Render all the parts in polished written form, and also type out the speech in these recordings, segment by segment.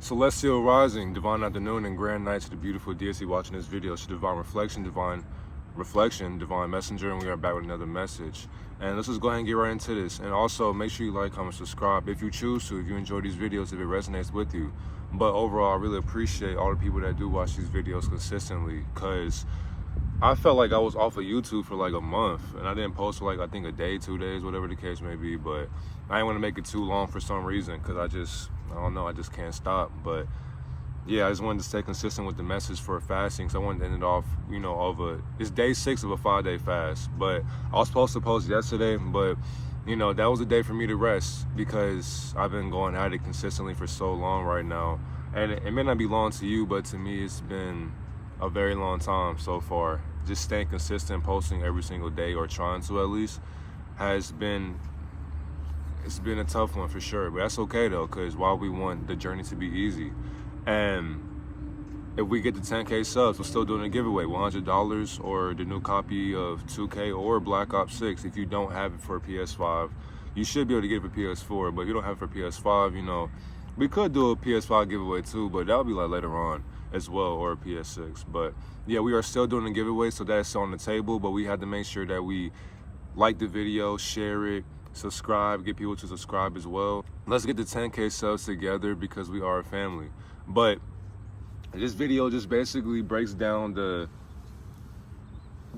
Celestial rising, divine afternoon, and grand night to the beautiful deity watching this video. It's divine reflection, divine messenger, and we are back with another message. And let's just go ahead and get right into this. And also, make sure you like, comment, subscribe if you choose to, if you enjoy these videos, if it resonates with you. But overall, I really appreciate all the people that do watch these videos consistently, because I felt like I was off of YouTube for like a month, and I didn't post for like, I think a day, 2 days, whatever the case may be. But I didn't want to make it too long for some reason, because I don't know, I just can't stop. But yeah, I just wanted to stay consistent with the message for fasting, so I wanted to end it off, it's day 6 of a 5-day fast. But I was supposed to post yesterday, but that was a day for me to rest, because I've been going at it consistently for so long right now. And it may not be long to you, but to me it's been a very long time so far. Just staying consistent, posting every single day, or trying to at least, it's been a tough one for sure. But that's okay though, because why we want the journey to be easy. And if we get to 10K subs, we're still doing a giveaway, $100 or the new copy of 2K or Black Ops 6. If you don't have it for PS5, you should be able to get it for PS4, but if you don't have it for PS5, we could do a PS5 giveaway too, but that'll be like later on as well, or a PS6. But yeah, we are still doing a giveaway, so that's on the table. But we have to make sure that we like the video, share it, subscribe, get people to subscribe as well. Let's get the 10K subs together, because we are a family. But this video just basically breaks down the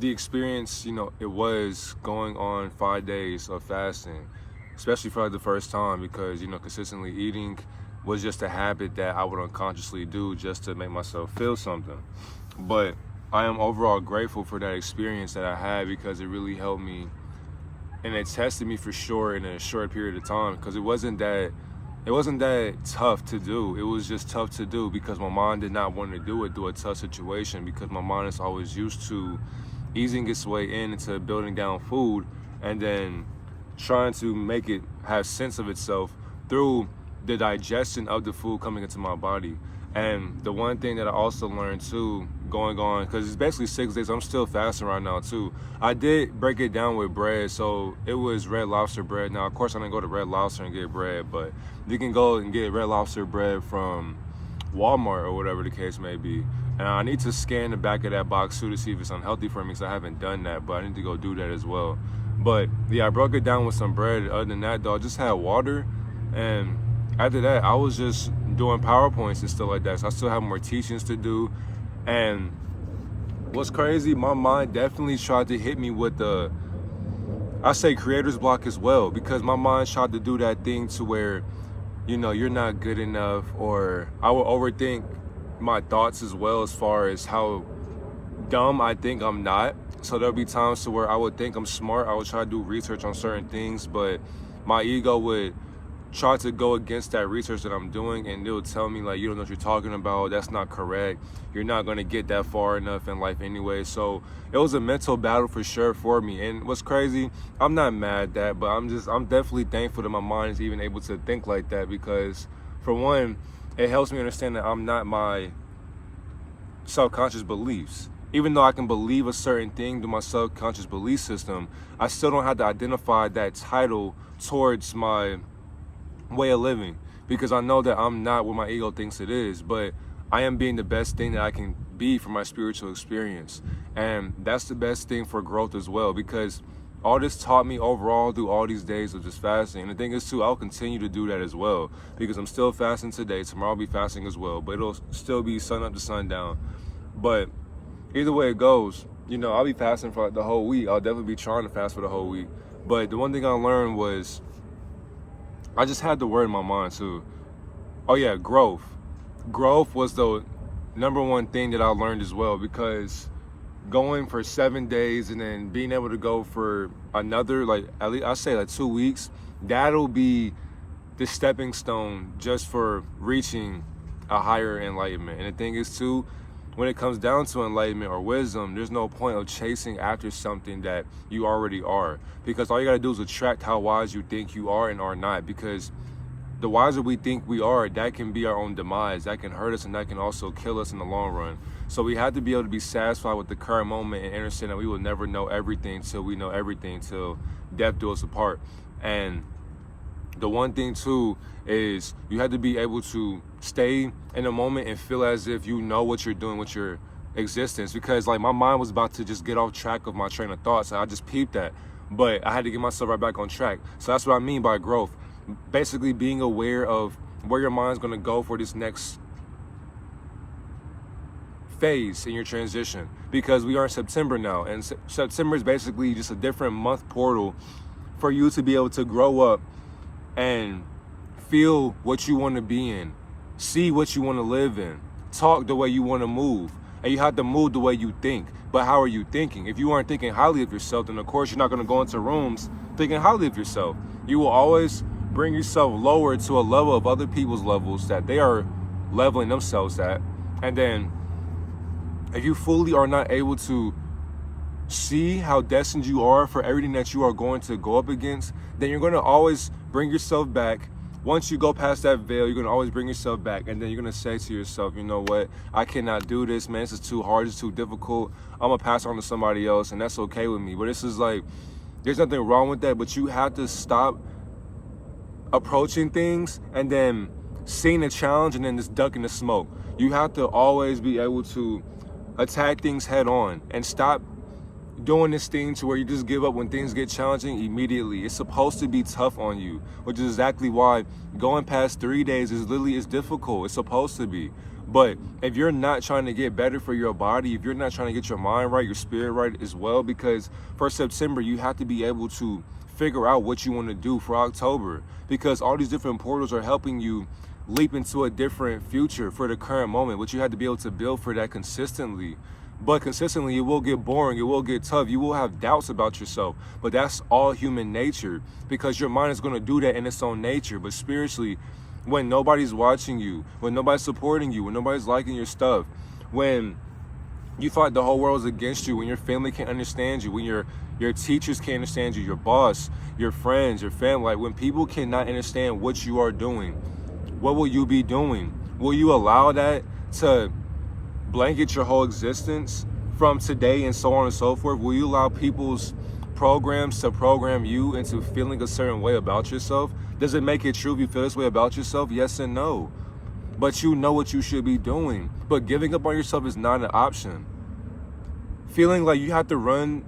experience, it was going on 5 days of fasting, especially for like the first time, because consistently eating was just a habit that I would unconsciously do just to make myself feel something. But I am overall grateful for that experience that I had, because it really helped me, and it tested me for sure in a short period of time, because it wasn't that tough to do. It was just tough to do because my mind did not want to do it through a tough situation, because my mind is always used to easing its way into building down food and then trying to make it have sense of itself through the digestion of the food coming into my body. And the one thing that I also learned too, going on, because it's basically 6 days, I'm still fasting right now too. I did break it down with bread, so it was Red Lobster bread. Now, of course, I didn't go to Red Lobster and get bread, but you can go and get Red Lobster bread from Walmart or whatever the case may be. And I need to scan the back of that box too to see if it's unhealthy for me, because I haven't done that, but I need to go do that as well. But yeah, I broke it down with some bread. Other than that though, I just had water, and after that, I was just doing PowerPoints and stuff like that. So I still have more teachings to do. And what's crazy, my mind definitely tried to hit me with creator's block as well, because my mind tried to do that thing to where, you're not good enough, or I will overthink my thoughts as well, as far as how dumb I think I'm not. So there'll be times to where I would think I'm smart. I would try to do research on certain things, but my ego would try to go against that research that I'm doing, and it'll tell me like, you don't know what you're talking about, that's not correct, you're not going to get that far enough in life anyway. So it was a mental battle for sure for me. And what's crazy, I'm not mad at that, but I'm definitely thankful that my mind is even able to think like that, because for one, it helps me understand that I'm not my subconscious beliefs. Even though I can believe a certain thing through my subconscious belief system, I still don't have to identify that title towards my way of living, because I know that I'm not what my ego thinks it is, but I am being the best thing that I can be for my spiritual experience. And that's the best thing for growth as well, because all this taught me overall through all these days of just fasting. And the thing is too, I'll continue to do that as well, because I'm still fasting today. Tomorrow I'll be fasting as well, but it'll still be sun up to sundown. But either way it goes, I'll be fasting for like the whole week. I'll definitely be trying to fast for the whole week. But the one thing I learned was, I just had the word in my mind too. Oh yeah, growth. Growth was the number one thing that I learned as well, because going for 7 days and then being able to go for another, like at least I say like 2 weeks, that'll be the stepping stone just for reaching a higher enlightenment. And the thing is too, when it comes down to enlightenment or wisdom, there's no point of chasing after something that you already are, because all you gotta do is attract how wise you think you are and are not. Because the wiser we think we are, that can be our own demise. That can hurt us, and that can also kill us in the long run. So we have to be able to be satisfied with the current moment and understand that we will never know everything till we know everything, till death do us apart. And the one thing too is you have to be able to stay in the moment and feel as if you know what you're doing with your existence. Because like my mind was about to just get off track of my train of thoughts. I just peeped that, but I had to get myself right back on track. So that's what I mean by growth. Basically being aware of where your mind's going to go for this next phase in your transition, because we are in September now, and September is basically just a different month portal for you to be able to grow up and feel what you want to be in, see what you want to live in, talk the way you want to move. And you have to move the way you think. But how are you thinking? If you aren't thinking highly of yourself, then of course you're not going to go into rooms thinking highly of yourself. You will always bring yourself lower to a level of other people's levels that they are leveling themselves at. And then if you fully are not able to see how destined you are for everything that you are going to go up against, then you're going to always bring yourself back. Once you go past that veil, you're going to always bring yourself back, and then you're going to say to yourself, you know what, I cannot do this, man, this is too hard, it's too difficult, I'm going to pass on to somebody else, and that's okay with me. But this is like, there's nothing wrong with that, but you have to stop approaching things and then seeing a challenge and then just ducking the smoke. You have to always be able to attack things head on and stop doing this thing to where you just give up when things get challenging immediately. It's supposed to be tough on you, which is exactly why going past 3 days is literally is difficult. It's supposed to be. But if you're not trying to get better for your body, if you're not trying to get your mind right, your spirit right as well, because for September, you have to be able to figure out what you want to do for October, because all these different portals are helping you leap into a different future for the current moment, but you have to be able to build for that consistently. But consistently, it will get boring, it will get tough, you will have doubts about yourself, but that's all human nature, because your mind is going to do that in its own nature. But spiritually, when nobody's watching you, when nobody's supporting you, when nobody's liking your stuff, when you feel like the whole world is against you, when your family can't understand you, when your teachers can't understand you, your boss, your friends, your family, like when people cannot understand what you are doing, what will you be doing? Will you allow that to blanket your whole existence from today and so on and so forth? Will you allow people's programs to program you into feeling a certain way about yourself? Does it make it true if you feel this way about yourself? Yes and no. But you know what you should be doing. But giving up on yourself is not an option. Feeling like you have to run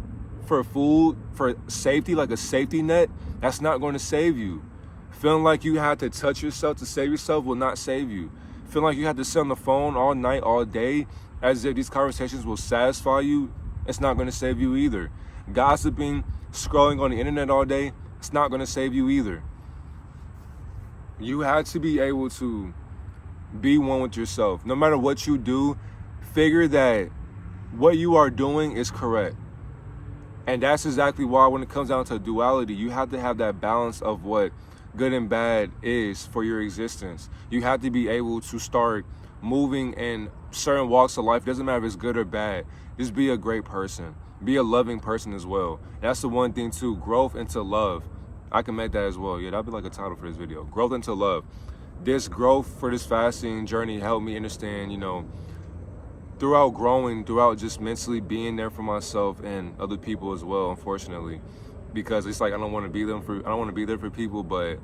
for food, for safety, like a safety net, that's not going to save you. Feeling like you have to touch yourself to save yourself will not save you. Feeling like you have to sit on the phone all night, all day, as if these conversations will satisfy you, it's not going to save you either. Gossiping, scrolling on the internet all day, it's not going to save you either. You have to be able to be one with yourself. No matter what you do, figure that what you are doing is correct. And that's exactly why when it comes down to duality, you have to have that balance of what good and bad is for your existence. You have to be able to start moving in certain walks of life. Doesn't matter if it's good or bad. Just be a great person. Be a loving person as well. That's the one thing too. Growth into love. I can make that as well. Yeah, that'd be like a title for this video. Growth into love. This growth for this fasting journey helped me understand, throughout growing, throughout just mentally being there for myself and other people as well, unfortunately. Because it's like I don't want to be there for people, but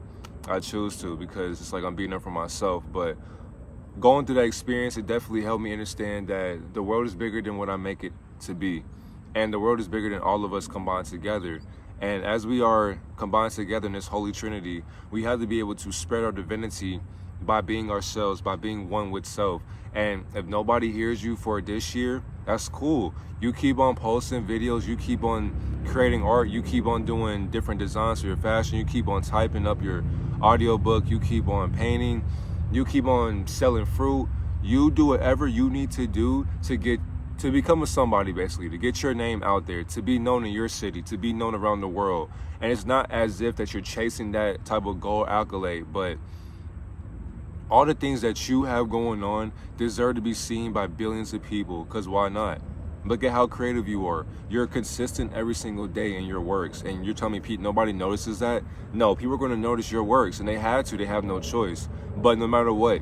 I choose to, because it's like I'm being there for myself. But going through that experience, it definitely helped me understand that the world is bigger than what I make it to be. And the world is bigger than all of us combined together. And as we are combined together in this holy trinity, we have to be able to spread our divinity by being ourselves, by being one with self. And if nobody hears you for this year, that's cool. You keep on posting videos, you keep on creating art, you keep on doing different designs for your fashion, you keep on typing up your audiobook, you keep on painting, you keep on selling fruit. You do whatever you need to do to become a somebody, basically, to get your name out there, to be known in your city, to be known around the world. And it's not as if that you're chasing that type of gold accolade, but all the things that you have going on deserve to be seen by billions of people, because why not? Look at how creative you are. You're consistent every single day in your works, and you're telling me, Pete, nobody notices that? No, people are going to notice your works, and they have no choice. But no matter what,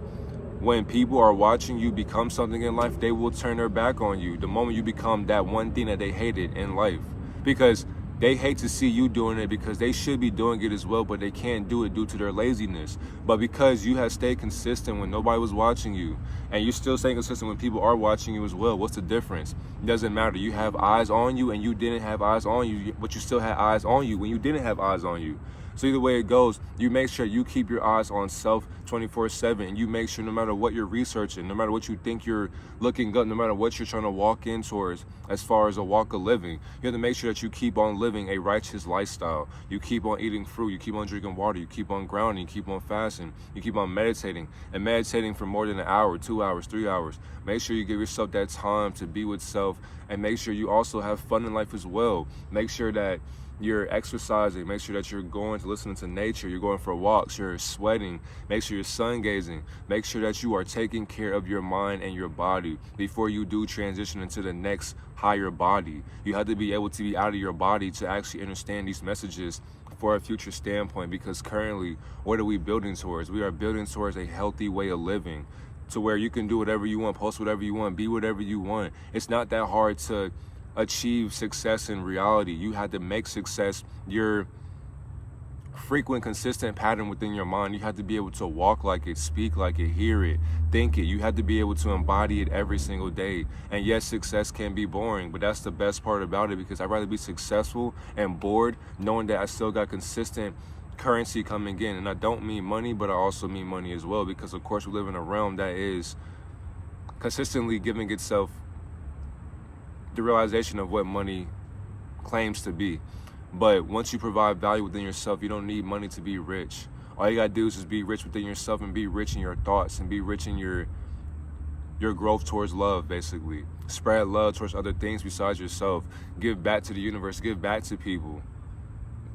when people are watching you become something in life, they will turn their back on you the moment you become that one thing that they hated in life. Because They hate to see you doing it because they should be doing it as well, but they can't do it due to their laziness. But because you have stayed consistent when nobody was watching you, and you're still staying consistent when people are watching you as well, what's the difference? It doesn't matter. You have eyes on you and you didn't have eyes on you, but you still had eyes on you when you didn't have eyes on you. So either way it goes, you make sure you keep your eyes on self 24/7, and you make sure no matter what you're researching, no matter what you think you're looking up, no matter what you're trying to walk in towards as far as a walk of living, you have to make sure that you keep on living a righteous lifestyle. You keep on eating fruit, you keep on drinking water, you keep on grounding, you keep on fasting, you keep on meditating, and meditating for more than an hour, 2 hours, 3 hours. Make sure you give yourself that time to be with self, and make sure you also have fun in life as well. Make sure that you're exercising, make sure that you're going to listen to nature, you're going for walks, you're sweating, make sure you're sun gazing, make sure that you are taking care of your mind and your body before you do transition into the next higher body. You have to be able to be out of your body to actually understand these messages for a future standpoint, because currently, what are we building towards? We are building towards a healthy way of living, to where you can do whatever you want, post whatever you want, be whatever you want. It's not that hard to achieve success in reality. You have to make success your frequent, consistent pattern within your mind. You have to be able to walk like it, speak like it, hear it, think it. You have to be able to embody it every single day. And yes, success can be boring, but that's the best part about it, because I'd rather be successful and bored knowing that I still got consistent currency coming in. And I don't mean money, but I also mean money as well, because of course we live in a realm that is consistently giving itself the realization of what money claims to be. But once you provide value within yourself, you don't need money to be rich. All you gotta do is just be rich within yourself, and be rich in your thoughts, and be rich in your growth towards love, basically. Spread love towards other things besides yourself. Give back to the universe, give back to people.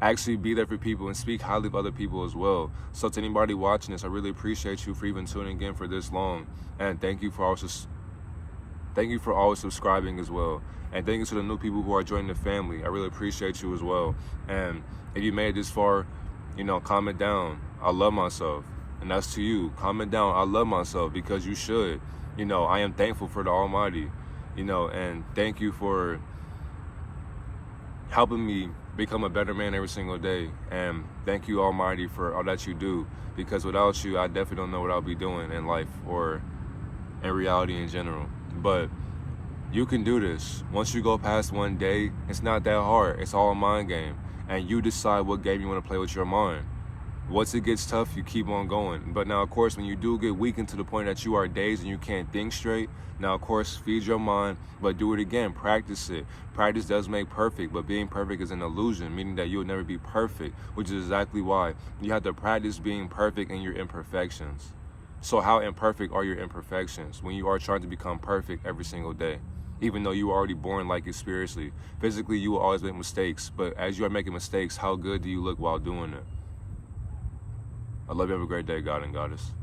Actually be there for people and speak highly of other people as well. So to anybody watching this, I really appreciate you for even tuning in for this long. And thank you for always subscribing as well. And thank you to the new people who are joining the family. I really appreciate you as well. And if you made it this far, comment down, I love myself. And that's to you. Comment down, I love myself, because you should. I am thankful for the Almighty. And thank you for helping me become a better man every single day. And thank you, Almighty, for all that you do. Because without you, I definitely don't know what I'll be doing in life or in reality in general. But you can do this. Once you go past one day, it's not that hard. It's all a mind game. And you decide what game you want to play with your mind. Once it gets tough, you keep on going. But now, of course, when you do get weakened to the point that you are dazed and you can't think straight, now, of course, feed your mind, but do it again. Practice it. Practice does make perfect, but being perfect is an illusion, meaning that you'll never be perfect, which is exactly why you have to practice being perfect in your imperfections. So how imperfect are your imperfections when you are trying to become perfect every single day? Even though you were already born like it spiritually. Physically, you will always make mistakes, but as you are making mistakes, how good do you look while doing it? I love you. Have a great day, God and Goddess.